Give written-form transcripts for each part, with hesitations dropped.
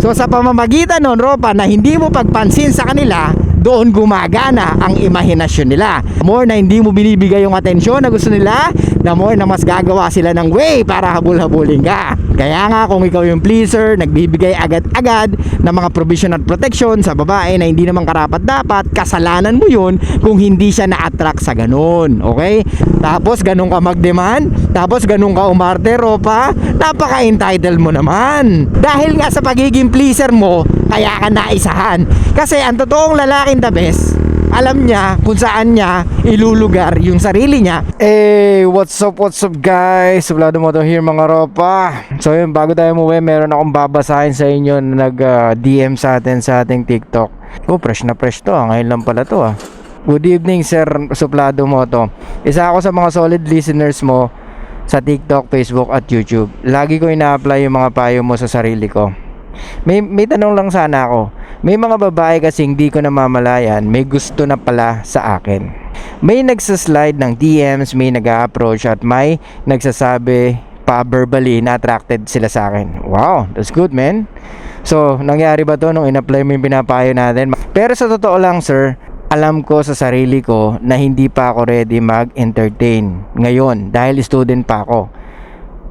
So sa pamamagitan nun, Ropa, na hindi mo pagpansin sa kanila, doon gumagana ang imahinasyon nila. The more na hindi mo binibigay yung atensyon na gusto nila, the more na mas gagawa sila ng way para habol-habulin ka. Kaya nga kung ikaw yung pleaser, nagbibigay agad-agad ng mga provision at protection sa babae na hindi naman karapat-dapat, kasalanan mo yun kung hindi siya na-attract sa ganun. Okay? Tapos ganun ka mag-demand, tapos ganun ka umarte, Ropa, napaka-entitled mo naman. Dahil nga sa pagiging pleaser mo, kaya ka naisahan. Kasi ang totoong lalaking the best, alam niya kung saan niya ilulugar yung sarili niya. Hey, what's up guys? Suplado mo to here mga Ropa. So yun, bago tayo umuwi, meron akong babasahin sa inyo na nag-DM sa atin sa ating TikTok. Oh, fresh na fresh to, ngayon lang pala to ah. Good evening Sir Suplado mo to. Isa ako sa mga solid listeners mo sa TikTok, Facebook at YouTube. Lagi ko ina-apply yung mga payo mo sa sarili ko. May tanong lang sana ako. May mga babae kasing di ko namamalayan, may gusto na pala sa akin. May nagsaslide ng DMs, may nag-a-approach at may nagsasabi pa verbally na attracted sila sa akin. Wow, that's good man. So, nangyari ba to nung in-apply mo yung pinapayo natin? Pero sa totoo lang sir, alam ko sa sarili ko na hindi pa ako ready mag-entertain ngayon dahil student pa ako.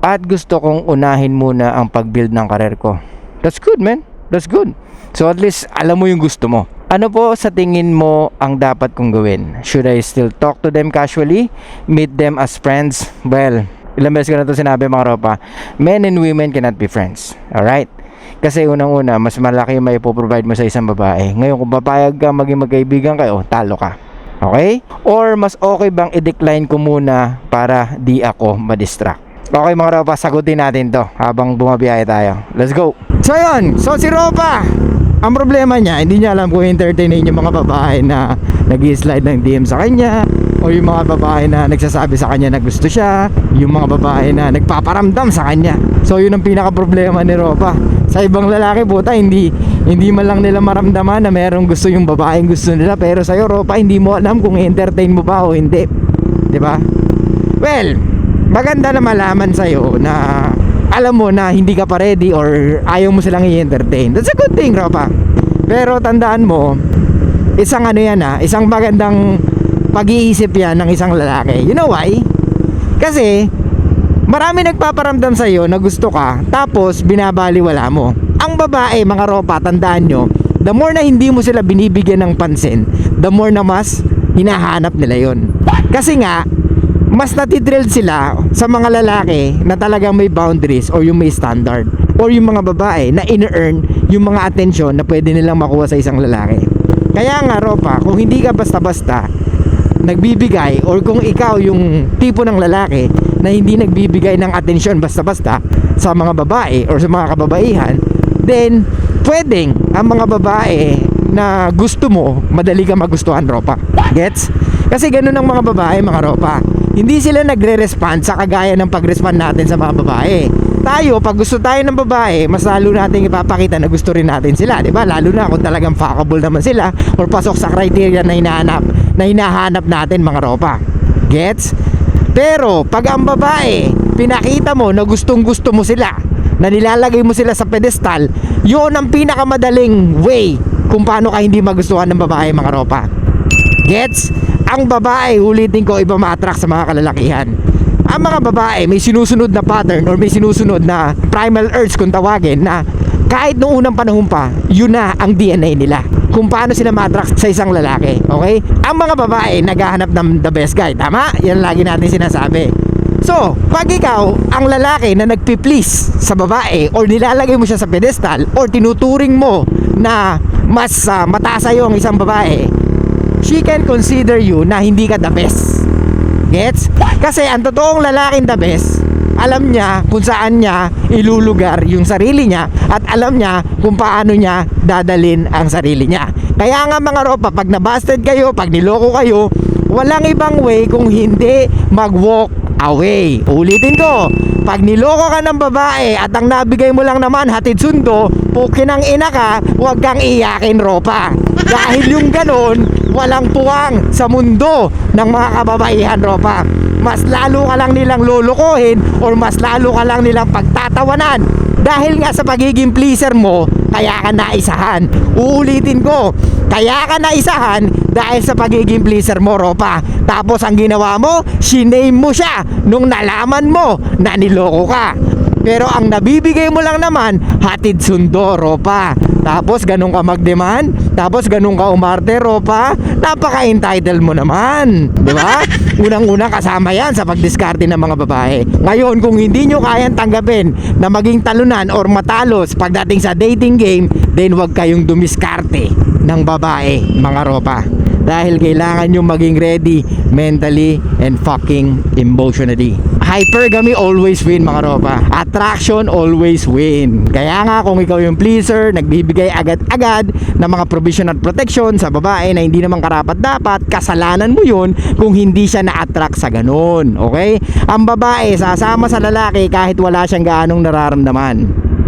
At gusto kong unahin muna ang pag-build ng karir ko. That's good man, that's good. So at least alam mo yung gusto mo. Ano po sa tingin mo ang dapat kong gawin? Should I still talk to them casually? Meet them as friends? Well, ilang beses ko na ito sinabi mga Ropa, men and women cannot be friends. Alright? Kasi unang-una, mas malaki yung may provide mo sa isang babae. Ngayon kung papayag ka maging magkaibigan kayo, talo ka. Okay? Or mas okay bang i-decline ko muna para di ako ma-distract? Okay mga Ropa, sagutin natin to habang bumabiyahe tayo. Let's go! So yun, so si Ropa, ang problema niya, hindi niya alam kung entertainin yung mga babae na nag-i-slide ng DM sa kanya, o yung mga babae na nagsasabi sa kanya na gusto siya, yung mga babae na nagpaparamdam sa kanya. So yun ang pinaka-problema ni Ropa. Sa ibang lalaki puta, hindi man lang nila maramdaman na merong gusto yung babaeng gusto nila, pero sa'yo Ropa, hindi mo alam kung entertain mo ba o hindi. Diba? Well, maganda na malaman sa'yo na alam mo na hindi ka pa ready or ayaw mo silang i-entertain. That's a good thing, Ropa. Pero tandaan mo, isang ano yan isang magandang pag-iisip yan ng isang lalaki. You know why? Kasi marami nagpaparamdam sa'yo na gusto ka, tapos binabaliwala mo. Ang babae, mga Ropa, tandaan nyo, the more na hindi mo sila binibigyan ng pansin, the more na mas hinahanap nila yon. Kasi nga, mas natithrilled sila sa mga lalaki na talagang may boundaries or yung may standard, or yung mga babae na in-earn yung mga atensyon na pwede nilang makuha sa isang lalaki. Kaya nga Ropa, kung hindi ka basta-basta nagbibigay, or kung ikaw yung tipo ng lalaki na hindi nagbibigay ng atensyon basta-basta sa mga babae or sa mga kababaihan, then pwedeng ang mga babae na gusto mo, madali ka magustuhan, Ropa. Gets? Kasi ganun ang mga babae, mga Ropa. Hindi sila nagre-respond sa kagaya ng pag-respond natin sa mga babae. Tayo, pag gusto tayo ng babae, mas lalo natin ipapakita na gusto rin natin sila, diba? Lalo na kung talagang fuckable naman sila or pasok sa criteria na hinahanap natin, mga Ropa. Gets? Pero pag ang babae, pinakita mo na gustong gusto mo sila, na nilalagay mo sila sa pedestal, yun ang pinakamadaling way kung paano ka hindi magustuhan ng babae, mga Ropa. Gets? Ang babae, ulitin ko, iba ma-attract sa mga kalalakihan. Ang mga babae may sinusunod na pattern or may sinusunod na primal urge kung tawagin, na kahit noong unang panahon pa, yun na ang DNA nila kung paano sila ma-attract sa isang lalaki. Okay? Ang mga babae naghahanap ng the best guy. Tama? Yan lagi natin sinasabi. So, pag ikaw ang lalaki na nagpi-please sa babae or nilalagay mo siya sa pedestal or tinuturing mo na mas mataas sa'yo ang isang babae, she can consider you na hindi ka the best. Gets? Kasi ang totoong lalaking the best, alam niya kung saan niya ilulugar yung sarili niya at alam niya kung paano niya dadalin ang sarili niya. Kaya nga mga Ropa, pag nabasted kayo, pag niloko kayo, walang ibang way kung hindi mag-walk away. Ulitin ko, pag niloko ka ng babae at ang nabigay mo lang naman hatid sundo, pukin ang ina ka, huwag kang iyakin, Ropa. Dahil yung ganon, walang puwang sa mundo ng mga kababaihan, Ropa. Mas lalo ka lang nilang lulukuhin or mas lalo ka lang nilang pagtatawanan Dahil nga sa pagiging pleaser mo, kaya ka naisahan. Uulitin ko, kaya ka naisahan dahil sa pagiging pleaser mo, Ropa. Tapos ang ginawa mo, siname mo siya nung nalaman mo na niloko ka. Pero ang nabibigay mo lang naman, hatid sundo, Ropa. Tapos ganun ka mag-demand, tapos ganun ka umarte, Ropa. Napaka-entitled mo naman, di ba? Unang-una kasama yan sa pagdiskarte ng mga babae. Ngayon, kung hindi nyo kayang tanggapin na maging talunan or matalos pagdating sa dating game, then wag kayong dumiskarte ng babae, mga Ropa. Dahil kailangan nyo maging ready mentally and fucking emotionally. Hypergamy always win, mga Ropa. Attraction always win. Kaya nga kung ikaw yung pleaser, nagbibigay agad-agad ng mga provision at protection sa babae na hindi naman karapat-dapat, kasalanan mo yun kung hindi siya na-attract sa ganun. Okay? Ang babae sasama sa lalaki kahit wala siyang gaanong nararamdaman.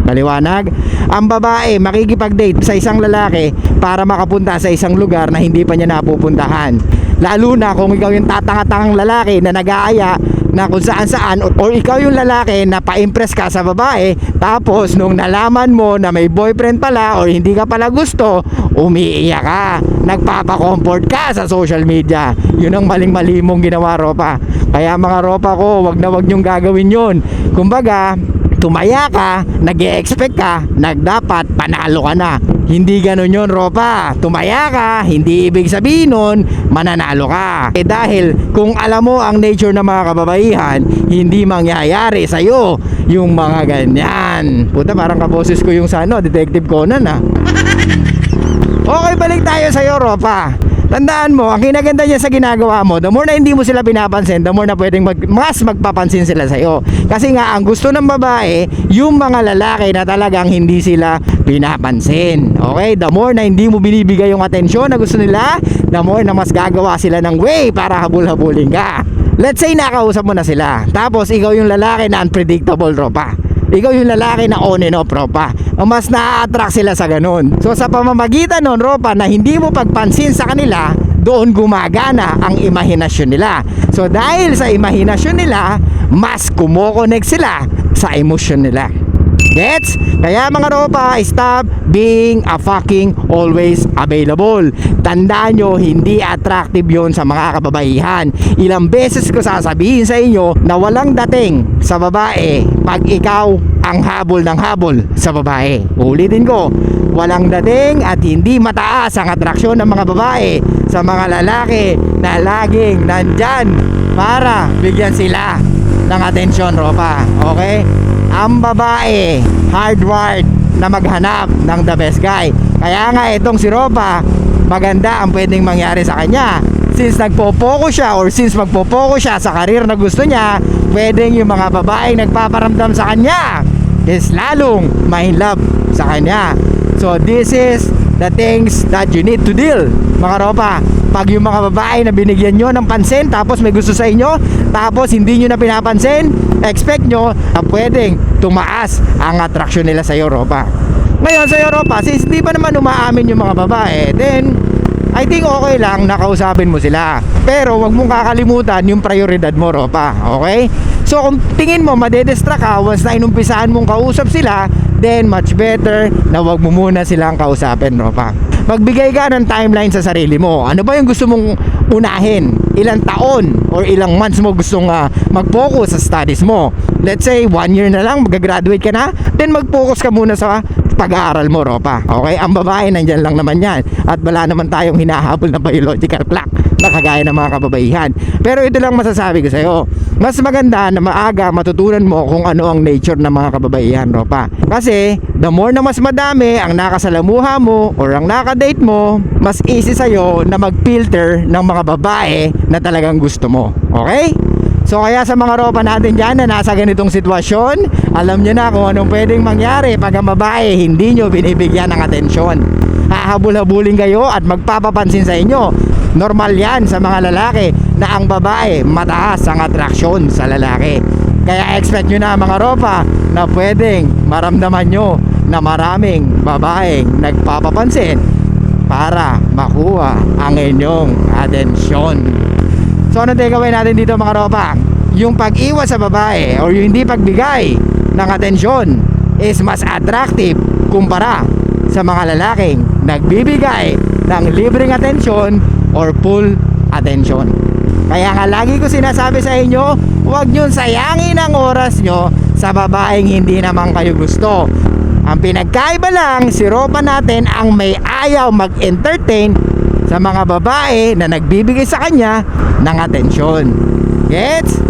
Maliwanag? Ang babae makikipag-date sa isang lalaki para makapunta sa isang lugar na hindi pa niya napupuntahan. Lalo na kung ikaw yung tatanga-tangang lalaki na nag-aaya na kung saan-saan, or ikaw yung lalaki na pa-impress ka sa babae, tapos nung nalaman mo na may boyfriend pala or hindi ka pala gusto, umiiyak ka, nagpapa-comfort ka sa social media. Yun ang maling-mali mong ginawa, Ropa. Kaya mga Ropa ko, wag na wag nyong gagawin yun. Kumbaga, tumaya ka, nag-e-expect ka, nagdapat panalo ka na. Hindi ganun yun, Ropa. Tumaya ka, hindi ibig sabihin nun mananalo ka. Dahil kung alam mo ang nature ng mga kababaihan, hindi mangyayari sa'yo yung mga ganyan. Puta, parang kaboses ko yung Detective Conan Okay, balik tayo sa'yo, Ropa. Tandaan mo, ang kinaganda niya sa ginagawa mo, the more na hindi mo sila pinapansin, the more na pwedeng mas magpapansin sila sa'yo. Kasi nga, ang gusto ng babae, yung mga lalaki na talagang hindi sila pinapansin. Okay? The more na hindi mo binibigay yung atensyon na gusto nila, the more na mas gagawa sila ng way para habul-habulin ka. Let's say nakausap mo na sila, tapos ikaw yung lalaki na unpredictable, Ropa. Ikaw yung lalaki na on and off, Ropa. Mas na-attract sila sa ganun. So sa pamamagitan nun, Ropa, na hindi mo pagpansin sa kanila, doon gumagana ang imahinasyon nila. So dahil sa imahinasyon nila, mas kumokonek sila sa emosyon nila. Gets? Kaya mga Ropa, stop being a fucking always available. Tandaan nyo, hindi attractive yon sa mga kababaihan. Ilang beses ko sasabihin sa inyo na walang dating sa babae pag ikaw ang habol ng habol sa babae. Ulitin ko, walang dating at hindi mataas ang atraksyon ng mga babae sa mga lalaki na laging nandyan para bigyan sila ng atensyon, Ropa. Okay? Ang babae hardwired na maghanap ng the best guy. Kaya nga itong si Ropa, maganda ang pwedeng mangyari sa kanya. Since nagpo-focus siya or since magpo-focus siya sa career na gusto niya, pwedeng yung mga babaeng nagpaparamdam sa kanya is lalong ma-inlove sa kanya. So this is the things that you need to deal, mga Ropa. Pag yung mga babae na binigyan nyo ng pansin, tapos may gusto sa inyo, tapos hindi nyo na pinapansin, expect nyo na pwedeng tumaas ang attraction nila sa Europa. Ngayon sa Europa, since di pa naman umaamin yung mga babae, then I think okay lang nakausapin mo sila. Pero wag mong kakalimutan yung prioridad mo, Ropa. Okay? So kung tingin mo madedistract ka once na inumpisahan mong kausap sila, then much better na wag mo muna silang kausapin, Ropa. Magbigay ka ng timeline sa sarili mo. Ano ba yung gusto mong unahin? Ilang taon or ilang months mo gustong mag-focus sa studies mo? Let's say 1 year na lang, mag-graduate ka na, then mag-focus ka muna sa pag-aaral mo, Ropa. Okay? Ang babae, nandyan lang naman yan. At wala naman tayong hinahabol na biological clock na kagaya ng mga kababaihan. Pero ito lang masasabi ko sa'yo. Mas maganda na maaga matutunan mo kung ano ang nature ng mga kababaihan, Ropa. Kasi the more na mas madami ang nakasalamuha mo or ang nakadate mo, mas easy sa'yo na mag-filter ng mga babae na talagang gusto mo. Okay? So kaya sa mga Ropa natin dyan na nasa ganitong sitwasyon, alam nyo na kung anong pwedeng mangyari pag ang babae hindi nyo binibigyan ng atensyon. Hahabol-habulin kayo at magpapapansin sa inyo. Normal yan sa mga lalaki na ang babae mataas ang atraksyon sa lalaki. Kaya expect nyo na mga Ropa na pwedeng maramdaman nyo na maraming babaeng nagpapapansin para makuha ang inyong atensyon. So ano takeaway natin dito mga Ropa? Yung pag-iwas sa babae or yung hindi pagbigay ng atensyon is mas attractive kumpara sa mga lalaking nagbibigay ng libreng atensyon or full attention. Kaya nga lagi ko sinasabi sa inyo, huwag nyo sayangin ang oras nyo sa babaeng hindi naman kayo gusto. Ang pinagkaiba lang, si Ropa natin ang may ayaw mag-entertain sa mga babae na nagbibigay sa kanya ng atensyon. Gets?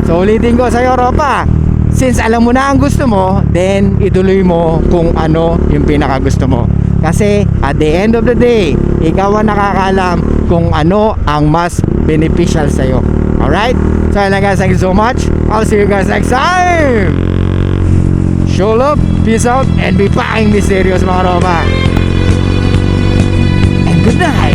So ulitin ko sa'yo, Ropa, since alam mo na ang gusto mo, then ituloy mo kung ano yung pinakagusto mo. Kasi at the end of the day, ikaw ang nakakaalam kung ano ang mas beneficial sa'yo. Alright? So yun lang guys, thank you so much. I'll see you guys next time. Show love, peace out, and be fucking mysterious mga Ropa. And good night.